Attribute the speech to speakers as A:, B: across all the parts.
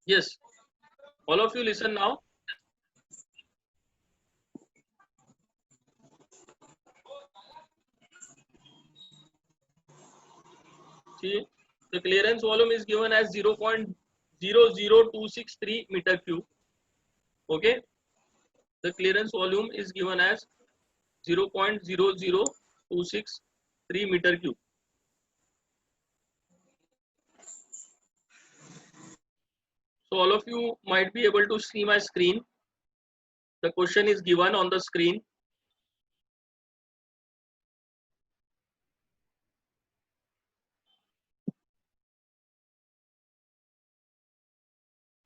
A: Yes, all of you listen now. See, the clearance volume is given as 0.00263 meter cube. Okay, the clearance volume is given as 0.00263 meter cube. So all of you might be able to see my screen. The question is given on the screen.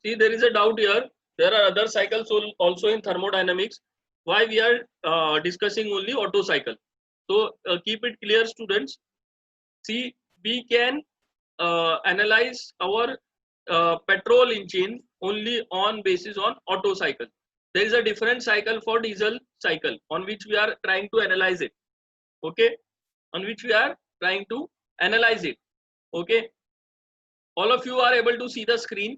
A: See, there is a doubt here. There are other cycles also in thermodynamics. Why we are discussing only Otto cycle? So keep it clear, students. See, we can analyze our petrol engine only on basis on Otto cycle. There is a different cycle for diesel cycle on which we are trying to analyze it. Okay, on which we are trying to analyze it. Okay, all of you are able to see the screen.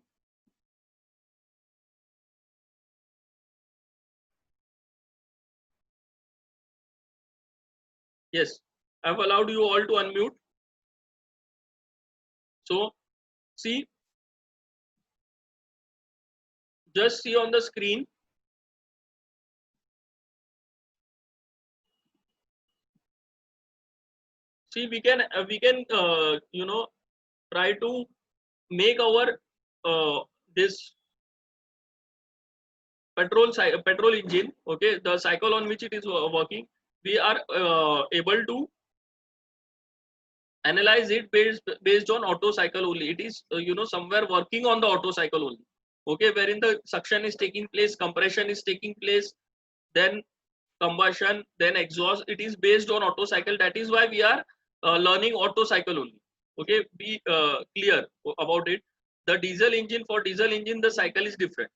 A: Yes, I've allowed you all to unmute. So see, just see on the screen. See, we can you know, try to make our this petrol engine, okay, the cycle on which it is working, we are able to analyze it based on Otto cycle only. It is you know, somewhere working on the Otto cycle only, okay, wherein the suction is taking place, compression is taking place, then combustion, then exhaust. It is based on Otto cycle. That is why we are learning Otto cycle only. Okay, be clear about it. The diesel engine, for diesel engine the cycle is different.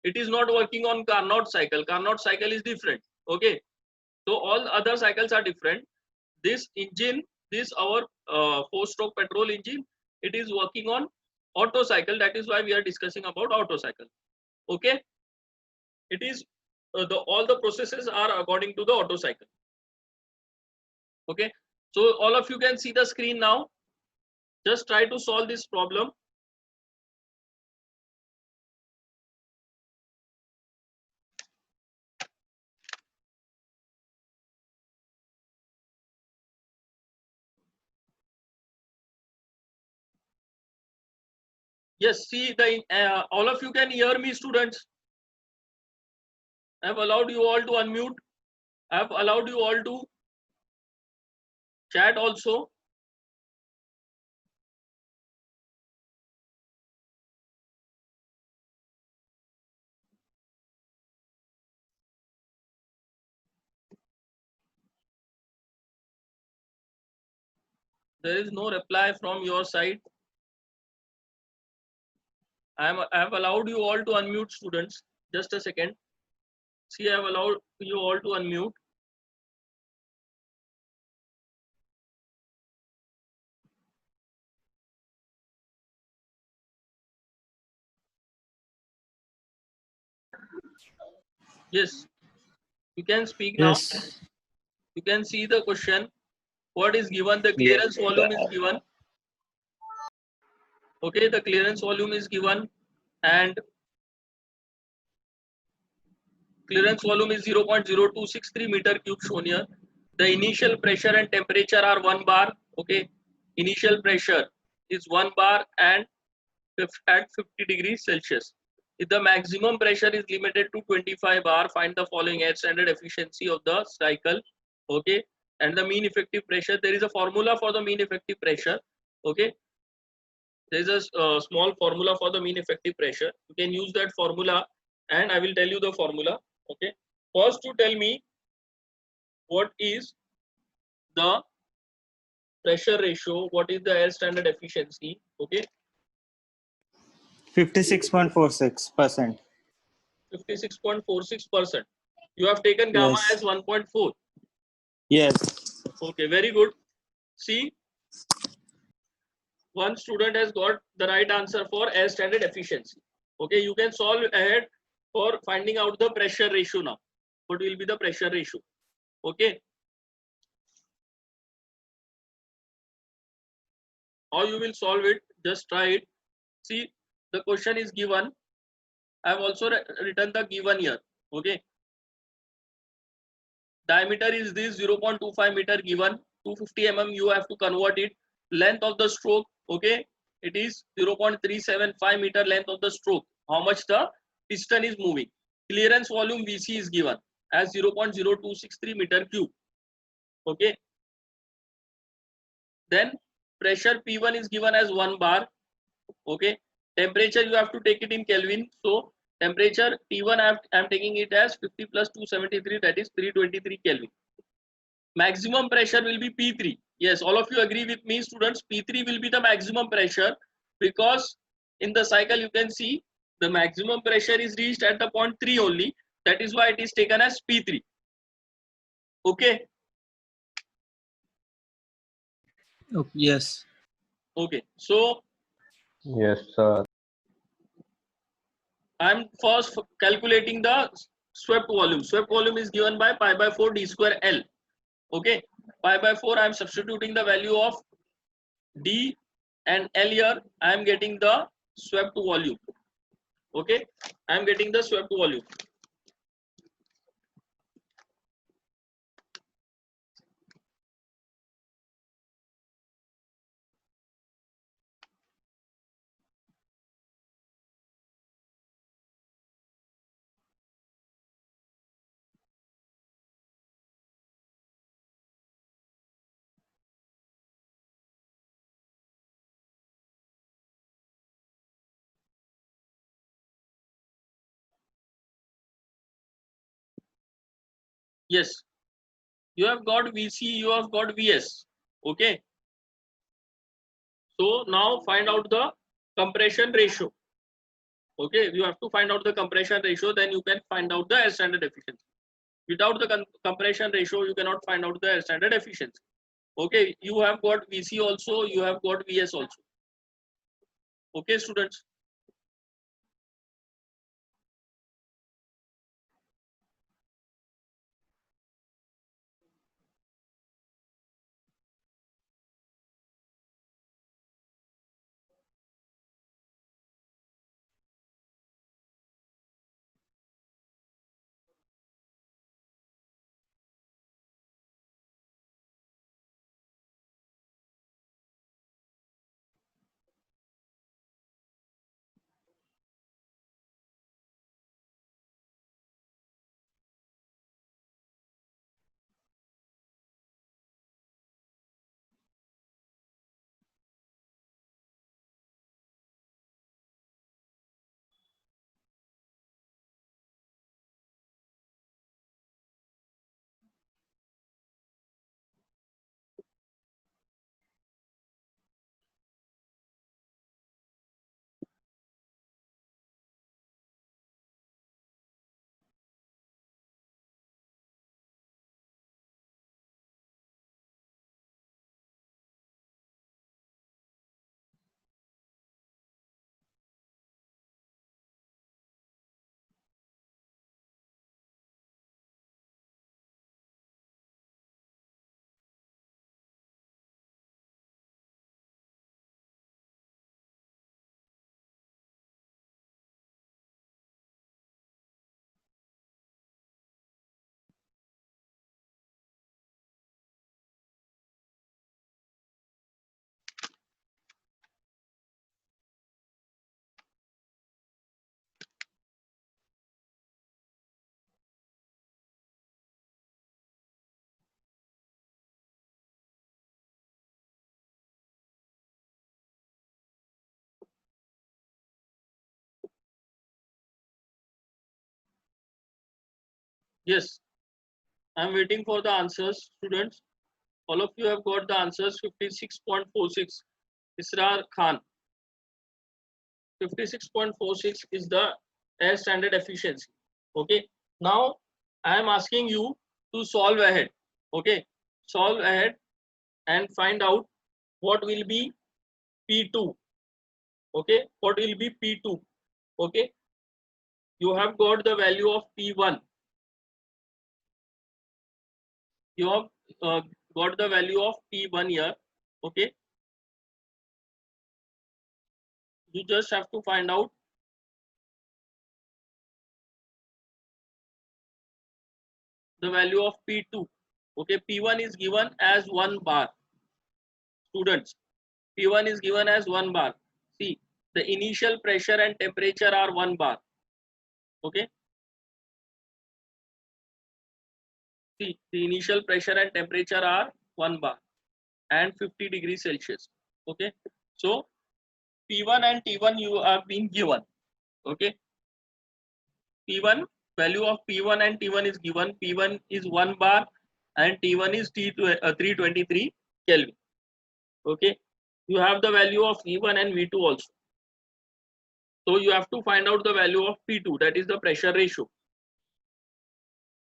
A: It is not working on Carnot cycle. Carnot cycle is different. Okay, so all other cycles are different. This engine, this our 4-stroke petrol engine, it is working on Otto cycle. That is why we are discussing about Otto cycle. Okay, it is all the processes are according to the Otto cycle. Okay, so all of you can see the screen now. Just try to solve this problem. Yes, see, the all of you can hear me, students. I have allowed you all to unmute. I have allowed you all to chat also. There is no reply from your side. I have allowed you all to unmute, students. Just a second. See, I have allowed you all to unmute. Yes, you can speak now.
B: Yes.
A: You can see the question. What is given? The clearance volume is given. Okay, the clearance volume is given, and clearance volume is 0.0263 meter cube shown here. The initial pressure and temperature are 1 bar. Okay, initial pressure is 1 bar and at 50 degrees Celsius. If the maximum pressure is limited to 25 bar, find the following air standard efficiency of the cycle. Okay, and the mean effective pressure. There is a formula for the mean effective pressure. Okay, there is a small formula for the mean effective pressure. You can use that formula, and I will tell you the formula. Okay, first to tell me what is the pressure ratio, what is the air standard efficiency. Okay,
B: 56.46%.
A: 56.46%. You have taken gamma
B: Yes.
A: as 1.4.
B: Yes.
A: Okay, very good. See, one student has got the right answer for air standard efficiency. Okay, you can solve ahead for finding out the pressure ratio now. What will be the pressure ratio? Okay, how you will solve it? Just try it. See, the question is given. I have also written the given here. Okay, diameter is this 0.25 meter given, 250 mm you have to convert it. Length of the stroke, okay, it is 0.375 meter length of the stroke. How much the piston is moving. Clearance volume VC is given as 0.0263 meter cube. Okay, then pressure P1 is given as 1 bar. Okay, temperature you have to take it in Kelvin. So temperature T1 I am taking it as 50 plus 273, that is 323 Kelvin. Maximum pressure will be P3. Yes, all of you agree with me, students. P3 will be the maximum pressure, because in the cycle you can see the maximum pressure is reached at the point 3 only. That is why it is taken as P3. Okay.
B: Yes.
A: Okay. So
C: Yes, sir.
A: I am first calculating the swept volume. Swept volume is given by pi by 4 d square L. Okay. Pi by 4 I am substituting the value of D and L here. I am getting the swept volume. Okay, I am getting the swept volume. Yes, you have got VC, you have got VS. Okay, so now find out the compression ratio. Okay, you have to find out the compression ratio, then you can find out the air standard efficiency. Without the compression ratio, you cannot find out the air standard efficiency. Okay, you have got VC also, you have got VS also. Okay, students. Yes, I am waiting for the answers, students. All of you have got the answers. 56.46. Israr Khan. 56.46 is the air standard efficiency. Okay, now I am asking you to solve ahead. Okay, solve ahead and find out what will be P2. Okay, what will be P2. Okay, you have got the value of P1. You have got the value of P1 here. Okay, you just have to find out the value of P2. Okay, P1 is given as 1 bar. Students, P1 is given as 1 bar. See, the initial pressure and temperature are 1 bar. Okay, see, the initial pressure and temperature are 1 bar and 50 degrees Celsius. Okay, so P1 and T1 you have been given. Okay, P1, value of P1 and T1 is given. P1 is 1 bar and T1 is 323 Kelvin. Okay, you have the value of V1 and V2 also. So you have to find out the value of P2, that is the pressure ratio.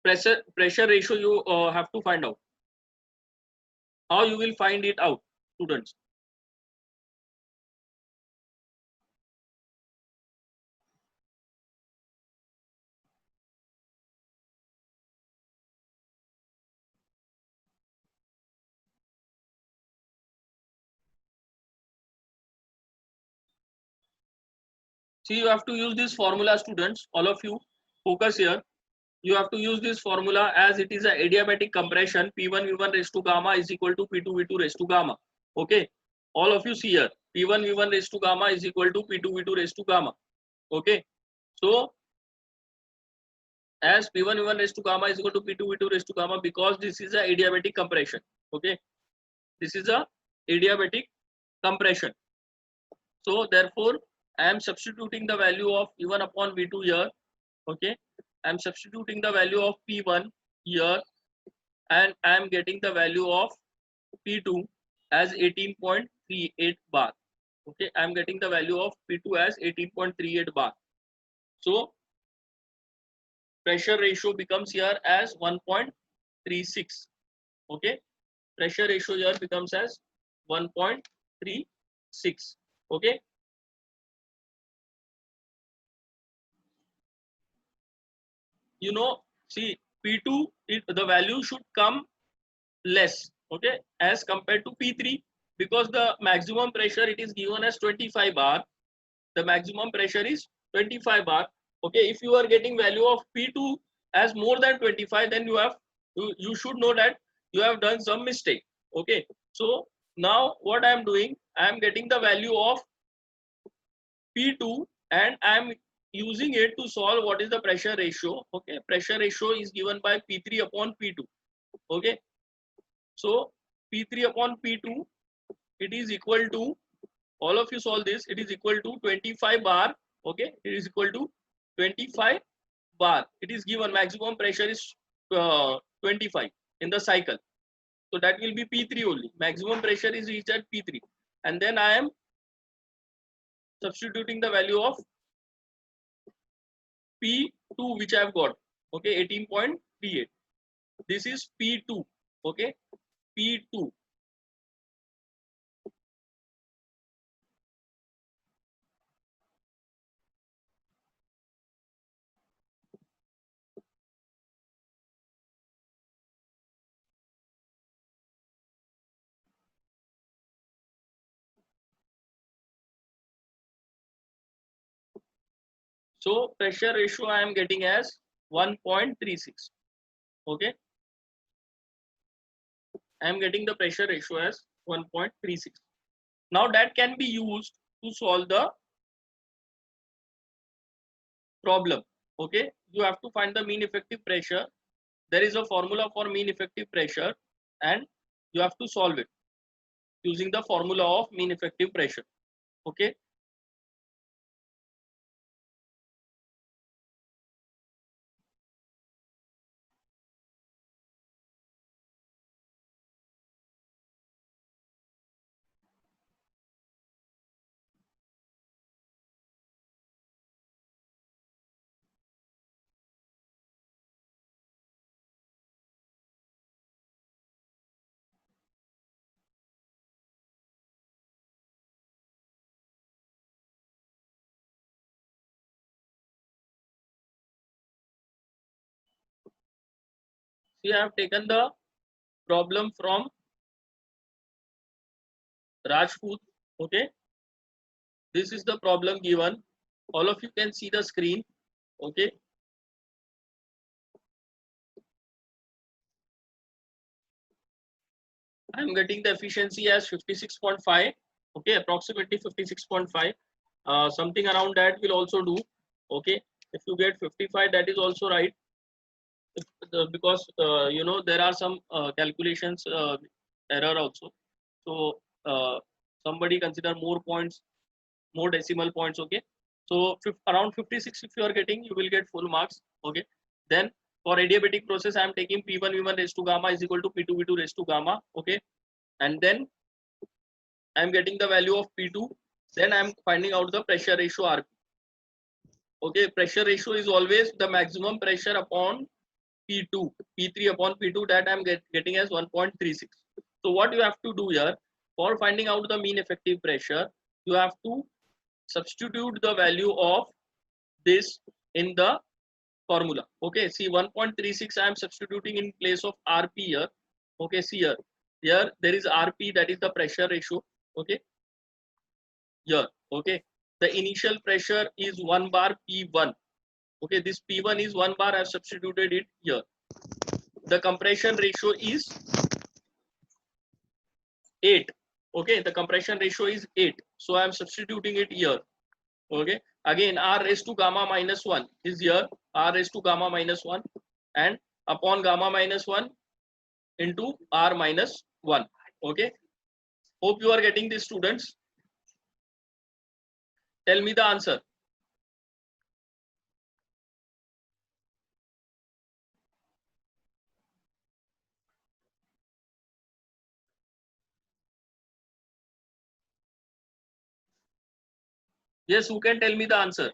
A: Pressure ratio you have to find out. How you will find it out, students? See, you have to use this formula, students. All of you, focus here. You have to use this formula as it is a adiabatic compression. P1 V1 raised to gamma is equal to P2 V2 raised to gamma. Okay, all of you see here. P1 V1 raised to gamma is equal to P2 V2 raised to gamma. Okay, so as P1 V1 raised to gamma is equal to P2 V2 raised to gamma, because this is a adiabatic compression. Okay, this is a adiabatic compression. So therefore, I am substituting the value of V1 upon V2 here. Okay, I am substituting the value of P1 here, and I am getting the value of P2 as 18.38 bar. Okay, I am getting the value of P2 as 18.38 bar. So pressure ratio becomes here as 1.36. Okay, pressure ratio here becomes as 1.36. Okay, you know, see, P2, the value should come less, okay, as compared to P3, because the maximum pressure it is given as 25 bar. The maximum pressure is 25 bar. Okay, if you are getting value of P2 as more than 25, then you should know that you have done some mistake. Okay, so now what I am doing, I am getting the value of P2 and I am using it to solve what is the pressure ratio. Okay, pressure ratio is given by P3 upon P2. Okay, so P3 upon P2, it is equal to, all of you solve this, it is equal to 25 bar. Okay, it is equal to 25 bar. It is given maximum pressure is 25 in the cycle. So that will be P3 only. Maximum pressure is reached at P3. And then I am substituting the value of P2 which I have got. Okay, 18.38. This is P2. Okay, P2. So pressure ratio I am getting as 1.36. Okay, I am getting the pressure ratio as 1.36. Now that can be used to solve the problem. Okay, you have to find the mean effective pressure. There is a formula for mean effective pressure and you have to solve it using the formula of mean effective pressure. Okay, See, I have taken the problem from Rajput. Okay, this is the problem given. All of you can see the screen. Okay, I am getting the efficiency as 56.5. Okay, approximately 56.5. Something around that will also do. Okay, if you get 55, that is also right. Because you know, there are some calculations error also. So somebody consider more points, more decimal points. Okay, so around 56 if you are getting, you will get full marks. Okay, then for adiabatic process I am taking p1 v1 raised to gamma is equal to p2 v2 raised to gamma. Okay, and then I am getting the value of p2, then I am finding out the pressure ratio rp. Okay, pressure ratio is always the maximum pressure upon P2, P3 upon P2, that I'm getting as 1.36. So what you have to do here, for finding out the mean effective pressure, you have to substitute the value of this in the formula. Okay, see 1.36 I am substituting in place of RP here. Okay, see here there is RP, that is the pressure ratio. Okay, here. Okay, the initial pressure is 1 bar P1. Okay, this P1 is 1 bar, I have substituted it here. The compression ratio is 8. Okay, the compression ratio is 8. So I am substituting it here. Okay, again R raised to gamma minus 1 is here, R raised to gamma minus 1, and upon gamma minus 1 into R minus 1. Okay, hope you are getting this, students. Tell me the answer. Yes, who can tell me the answer?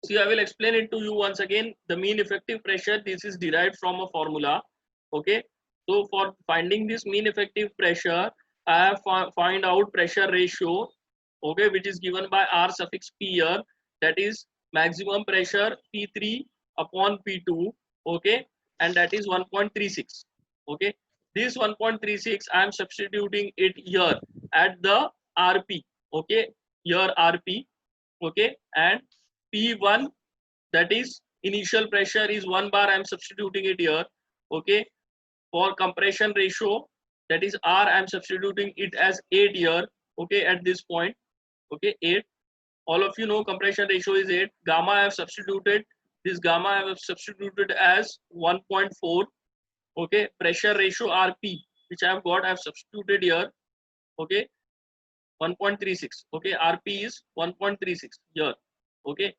A: See, I will explain it to you once again. The mean effective pressure, this is derived from a formula. Okay, so for finding this mean effective pressure, I have find out pressure ratio. Okay, which is given by R suffix P here, that is maximum pressure P3 upon P2. Okay, and that is 1.36. Okay, this 1.36 I am substituting it here at the RP. Okay, here RP. Okay, and P1, that is initial pressure is 1 bar, I am substituting it here. Okay, for compression ratio, that is R, I am substituting it as 8 here. Okay, at this point. Okay, 8. All of you know compression ratio is 8. Gamma I have substituted, this gamma I have substituted as 1.4. Okay, pressure ratio RP, which I have got, I have substituted here. Okay, 1.36. Okay, RP is 1.36 here. Okay,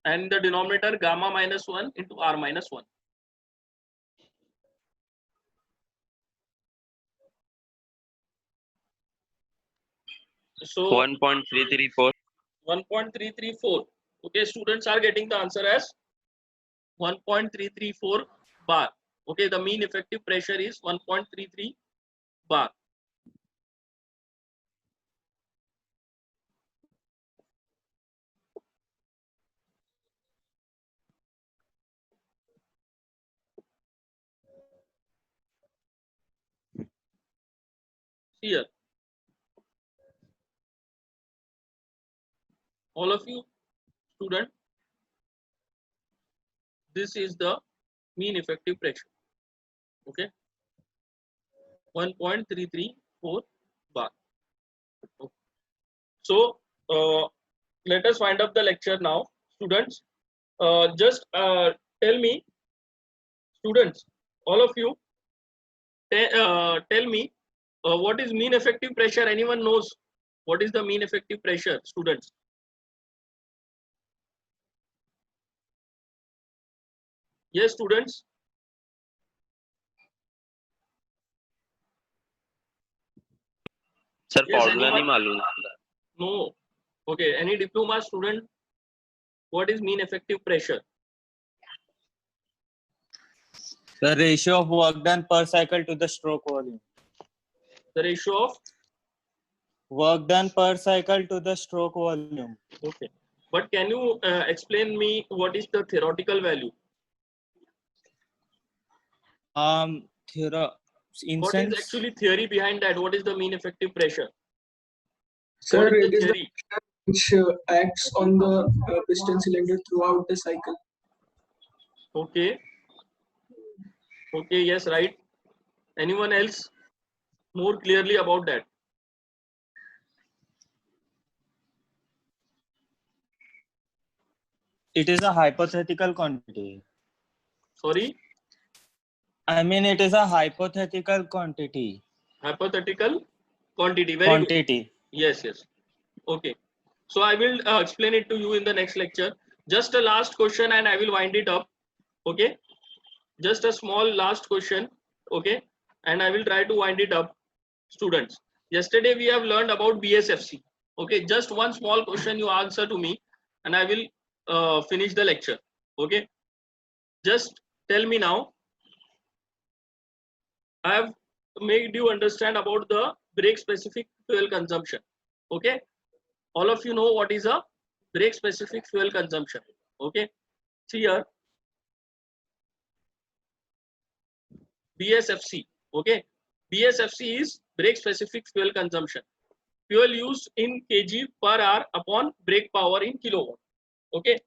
A: and the denominator gamma minus 1 into R minus 1. So
D: 1.334.
A: 1.334. Okay, students are getting the answer as 1.334 bar. Okay, the mean effective pressure is 1.33 bar. Here, all of you student, this is the mean effective pressure. Okay, 1.334 bar. Okay. So let us wind up the lecture now, students. Just tell me, students, all of you, tell me what is mean effective pressure. Anyone knows what is the mean effective pressure, students? Yes, students.
D: Sir
A: Yes,
D: formula नहीं
A: anyone?
D: मालूम.
A: No. Okay, any diploma student? What is mean effective pressure?
B: The ratio of work done per cycle to the stroke volume.
A: The ratio of
B: Work done per cycle to the stroke volume.
A: Okay, but can you explain me what is the theoretical value?
B: Theora,
A: What is
B: instance.
A: actually theory behind that? What is the mean effective pressure?
D: Sir,
A: What is
D: it
A: the
D: is the
A: theory?
D: which acts on the piston cylinder throughout the cycle.
A: Okay. Okay, yes, right. Anyone else more clearly about that?
B: It is a hypothetical quantity.
A: Sorry,
B: I mean, it is a hypothetical quantity.
A: hypothetical quantity. Very good.
B: Quantity.
A: Yes, yes. Okay. So I will explain it to you in the next lecture. Just a last question and I will wind it up. Okay. Just a small last question. Okay. And I will try to wind it up. Students, yesterday we have learned about BSFC. Okay. Just one small question you answer to me and I will finish the lecture. Okay. Just tell me now. I have made you understand about the brake specific fuel consumption. Okay. All of you know what is a brake specific fuel consumption. Okay. See here. BSFC. Okay. BSFC is brake specific fuel consumption. Fuel used in kg per hour upon brake power in kilowatt. Okay.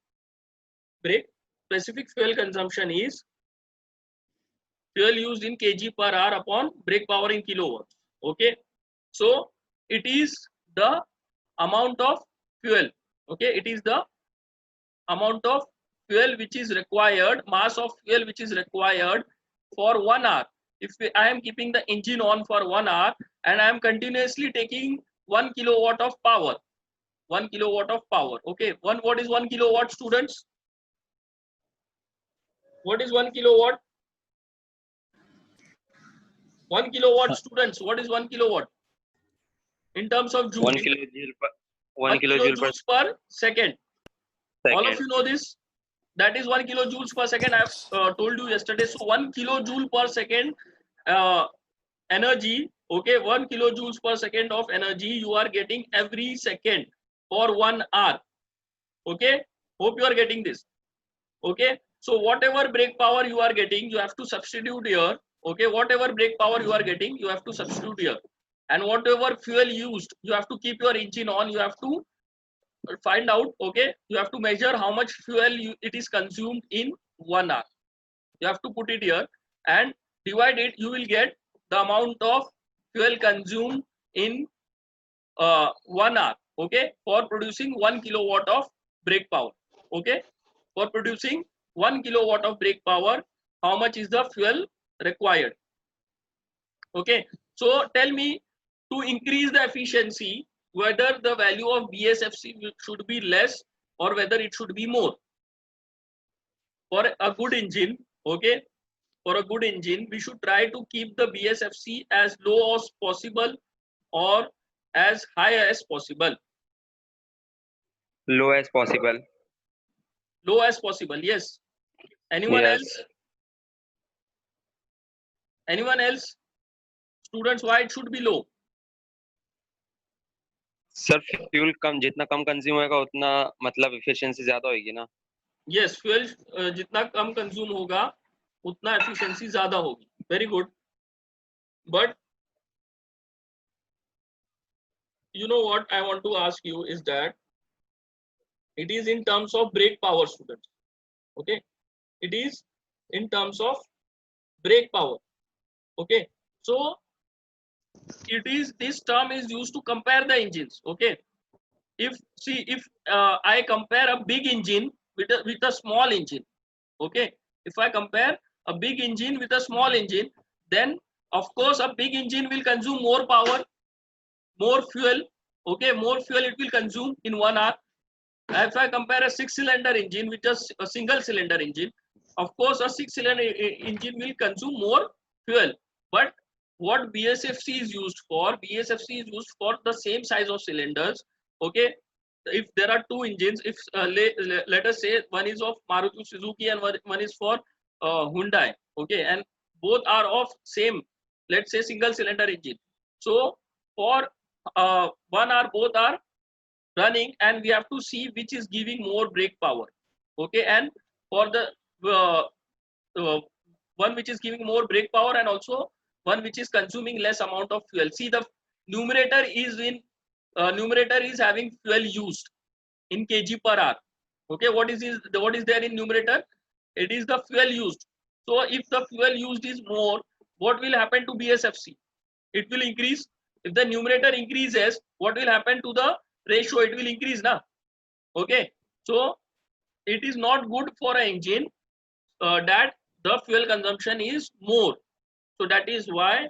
A: Brake specific fuel consumption is fuel used in kg per hour upon brake power in kilowatt. Okay. So it is the amount of fuel. Okay. It is the amount of fuel which is required, mass of fuel which is required for 1 hour. If I am keeping the engine on for 1 hour and I am continuously taking 1 kilowatt of power, 1 kilowatt of power. Okay, what is 1 kilowatt, students? What is 1 kilowatt? 1 kilowatt, students. What is 1 kilowatt in terms of joule?
E: 1 kilojoule per
A: 1 kilojoules per second. All of
E: second.
A: you know this. That is 1 kilojoules per second. I have told you yesterday. So 1 kilojoule per second energy. Okay, 1 kilojoules per second of energy you are getting every second for 1 hour. Okay, hope you are getting this. Okay, so whatever brake power you are getting, you have to substitute here. Okay, whatever brake power you are getting, you have to substitute here. And whatever fuel used, you have to keep your engine on. You have to find out. Okay, you have to measure how much fuel it is consumed in 1 hour. You have to put it here and divide it. You will get the amount of fuel consumed in 1 hour. Okay, for producing 1 kilowatt of brake power. Okay, for producing 1 kilowatt of brake power, how much is the fuel required? Okay, so tell me, to increase the efficiency, whether the value of BSFC should be less or whether it should be more. For a good engine, okay, for a good engine, we should try to keep the BSFC as low as possible or as high as possible.
E: Low as possible.
A: Low as possible, yes. Anyone
E: Yes.
A: else? Anyone else? Students, why it should be low?
E: Sir fuel कम जितना कम consume होगा उतना मतलब efficiency ज्यादा होगी ना.
A: Yes, fuel जितना कम कंज्यूम होगा उतना एफिशिएंसी ज्यादा होगी. Very good. But you know what I want to ask you is that it is in terms of brake power, students. Okay, it is in terms of brake power. Okay, so it is, this term is used to compare the engines. Okay, if I compare a big engine with a small engine. Okay, if I compare a big engine with a small engine, then of course a big engine will consume more power, more fuel. Okay, more fuel it will consume in 1 hour. If I compare a 6-cylinder engine with a single cylinder engine, of course a 6-cylinder engine will consume more fuel. But what BSFC is used for? BSFC is used for the same size of cylinders. Okay, if there are two engines, if let us say one is of Maruti Suzuki and one is for Hyundai. Okay, and both are of same, let's say, single cylinder engine. So for one or both are running, and we have to see which is giving more brake power. Okay, and for the one which is giving more brake power and also one which is consuming less amount of fuel. See, the numerator is having fuel used in kg per hour. Okay, what is there in numerator? It is the fuel used. So if the fuel used is more, what will happen to BSFC? It will increase. If the numerator increases, what will happen to the ratio? It will increase now. Okay, so it is not good for an engine that the fuel consumption is more. So that is why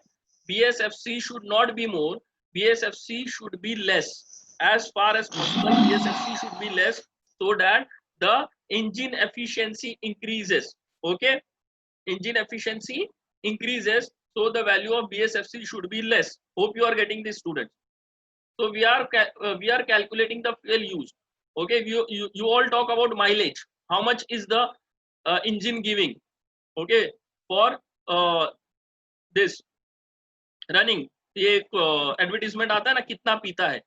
A: BSFC should not be more. BSFC should be less. As far as possible, BSFC should be less so that the engine efficiency increases. Okay, engine efficiency increases, so the value of BSFC should be less. Hope you are getting this, students. So we are calculating the fuel use. Okay, you all talk about mileage. How much is the engine giving? Okay, for this running, ये advertisement आता है ना, कितना पीता है,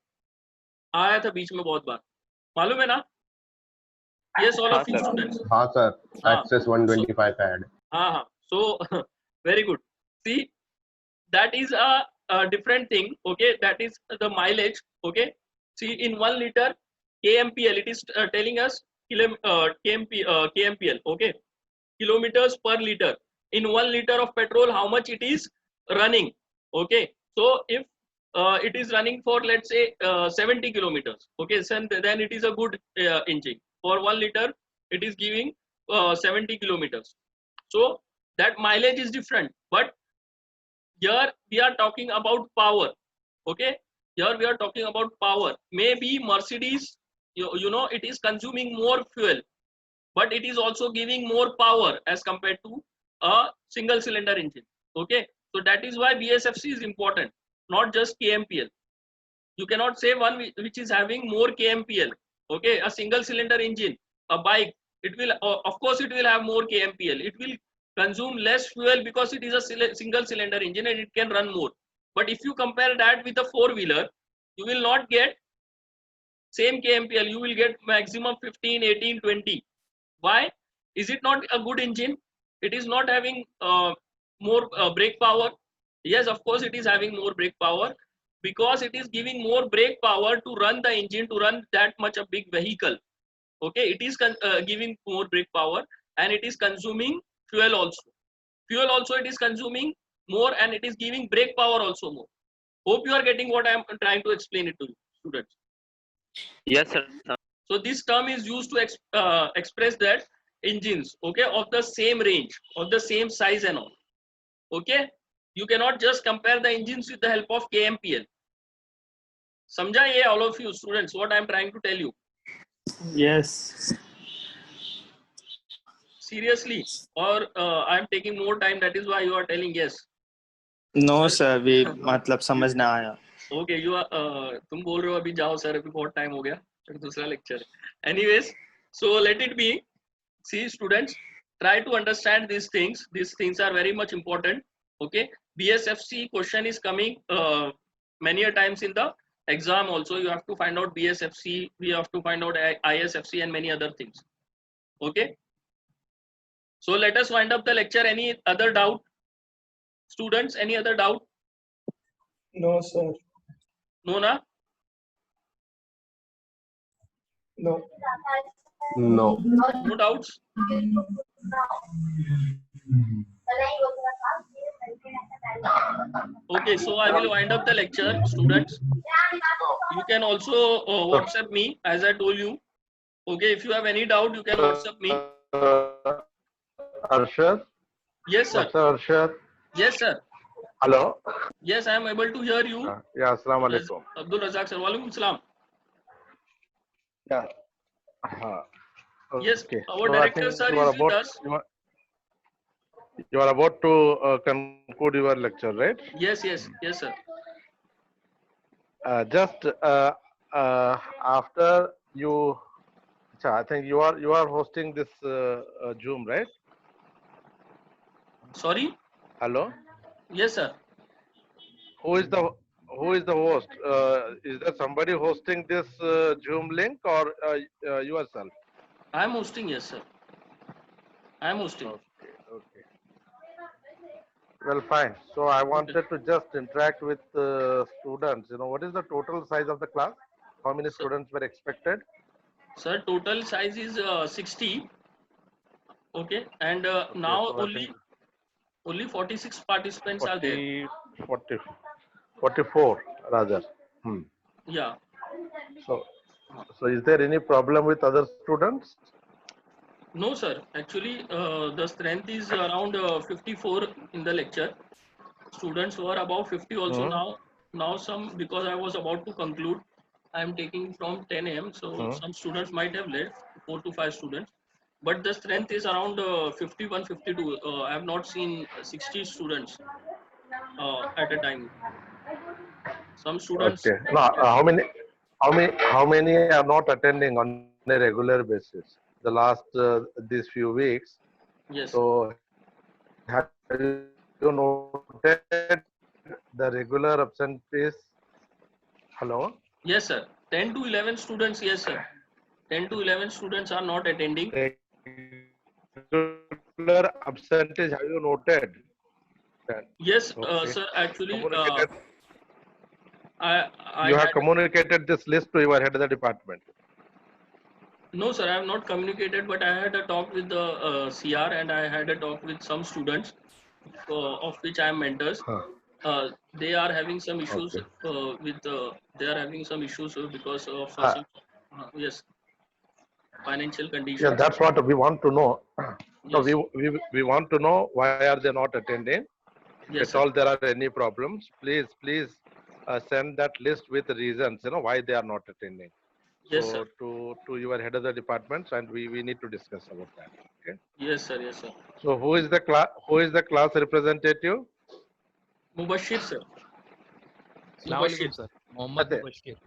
A: आया था बीच में बहुत बार, मालूम है ना? Yes, all of you students.
C: हाँ sir, Access 125 ad.
A: हाँ, so very good. See, that is a different thing. Okay, that is the mileage. Okay, see, in 1 liter KMPL, it is telling us KMPL. Okay, kilometers per liter. In 1 liter of petrol, how much it is running? Okay, so if it is running for, let's say, 70 kilometers. Okay, then it is a good engine. For 1 liter, it is giving 70 kilometers. So that mileage is different, but here we are talking about power. Okay, here we are talking about power. Maybe Mercedes, you know, it is consuming more fuel, but it is also giving more power as compared to a single cylinder engine. Okay, so that is why BSFC is important, not just KMPL. You cannot say one which is having more KMPL. Okay, a single cylinder engine, a bike, it will of course it will have more KMPL. It will consume less fuel because it is a single cylinder engine and it can run more. But if you compare that with a 4-wheeler, you will not get same KMPL. You will get maximum 15, 18, 20. Why? Is it not a good engine? It is not having more brake power. Yes, of course it is having more brake power, because it is giving more brake power to run the engine, to run that much a big vehicle. Okay, it is giving more brake power, and it is consuming fuel also. Fuel also it is consuming more, and it is giving brake power also more. Hope you are getting what I am trying to explain it to you, students.
E: Yes, sir.
A: So this term is used to express that engines, okay, of the same range, of the same size and all. Okay, you cannot just compare the engines with the help of KMPL. समझा ये all of you students what I am trying to tell you?
B: Yes.
A: Seriously, or I am taking more time, that is why you are telling yes?
B: No sir, we मतलब समझ ना आया.
A: Okay, you are तुम बोल रहे हो अभी जाओ सर, अभी बहुत टाइम हो गया, फिर दूसरा lecture. Anyways, so let it be. See students, try to understand these things. These things are very much important. Okay, BSFC question is coming many a times in the exam also. You have to find out BSFC, we have to find out ISFC and many other things. Okay, so let us wind up the lecture. Any other doubt, students? Any other doubt?
D: No, sir.
A: No, na?
D: No.
C: No.
A: No doubts? Okay, so I will wind up the lecture, students. You can also WhatsApp me, as I told you. Okay, if you have any doubt, you can WhatsApp me.
F: Arshad?
A: Yes, sir.
F: Dr. Arshad?
A: Yes, sir.
F: Hello?
A: Yes, I am able to hear you.
F: Yeah, Assalamu alaikum.
A: Abdul Razak sir. Walaikum salam.
F: Yeah.
A: Yes,
F: Okay.
A: our
F: So I
A: director
F: think
A: sir
F: you are
A: is with
F: about,
A: us.
F: you are about to conclude your lecture, right?
A: Yes, yes, yes, sir.
F: Just after you, I think you are hosting this Zoom, right?
A: Sorry?
F: Hello?
A: Yes, sir.
F: Who is the who is the host? Is there somebody hosting this Zoom link or yourself?
A: I am hosting, yes, sir. I am hosting.
F: Okay, okay. Well, fine. So I wanted to just interact with students. You know, what is the total size of the class? How many students were expected?
A: Sir, total size is 60. Okay, and
F: Okay,
A: now
F: so I think
A: only 46 participants are there.
F: 44 rather. Hmm.
A: Yeah.
F: So, so is there any problem with other students?
A: No, sir. Actually, the strength is around 54 in the lecture. Students were above 50 also
F: Hmm.
A: now. Now some, because I was about to conclude, I am taking from 10 a.m. So some students might have left, 4 to 5 students. But the strength is around 51, 52. I have not seen 60 students at a time. Some students.
F: Okay. Now, how many are not attending on a regular basis? The last these few weeks.
A: Yes.
F: So, have you noted the regular absentees? Hello.
A: Yes, sir. 10 to 11 students. Yes, sir. 10 to 11 students are not attending.
F: Regular absentees. Have you noted? That?
A: Yes,
F: Okay.
A: sir. Actually,
F: Communicated.
A: I
F: You have
A: had,
F: communicated this list to your head of the department.
A: no, sir. I have not communicated, but I had a talk with the CR and I had a talk with some students, of which I am mentors.
F: Huh.
A: They are having some issues
F: Okay.
A: with. They are having some issues because of
F: Uh,
A: some, yes, financial
F: Yeah,
A: conditions.
F: that's what we want to know. So
A: Yes,
F: we want to know why are they not attending.
A: yes,
F: If
A: sir.
F: all there are any problems, please send that list with reasons. You know why they are not attending.
A: Yes, sir.
F: So to your head of the departments, and we need to discuss about that. Okay.
A: Yes, sir. Yes, sir.
F: So who is the class representative?
A: Mubashir, sir. Mubashir.
G: Assalamualaikum sir. Mohammad
F: Okay.
G: Mubashir.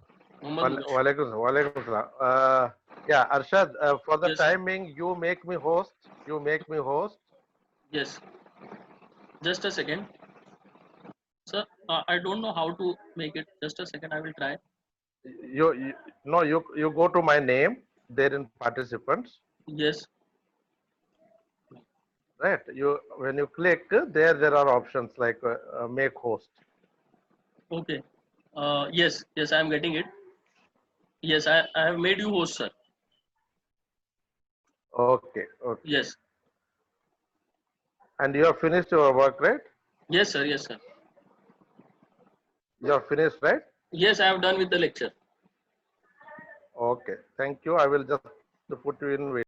A: Muhammad Mubashir.
F: Walaikum salam. Yeah, Arshad. For the
A: Yes, sir.
F: timing, you make me host. You make me host.
A: Yes. Just a second. Sir, I don't know how to make it. Just a second. I will try.
F: You go to my name there in participants,
A: Yes.
F: right? When you click there are options like make host.
A: Okay. Yes. Yes, I am getting it. Yes, I have made you host, sir.
F: Okay.
A: Yes.
F: And you have finished your work, right?
A: Yes, sir. Yes, sir.
F: You have finished, right?
A: Yes, I have done with the lecture.
F: Okay, thank you. I will just put you in wait.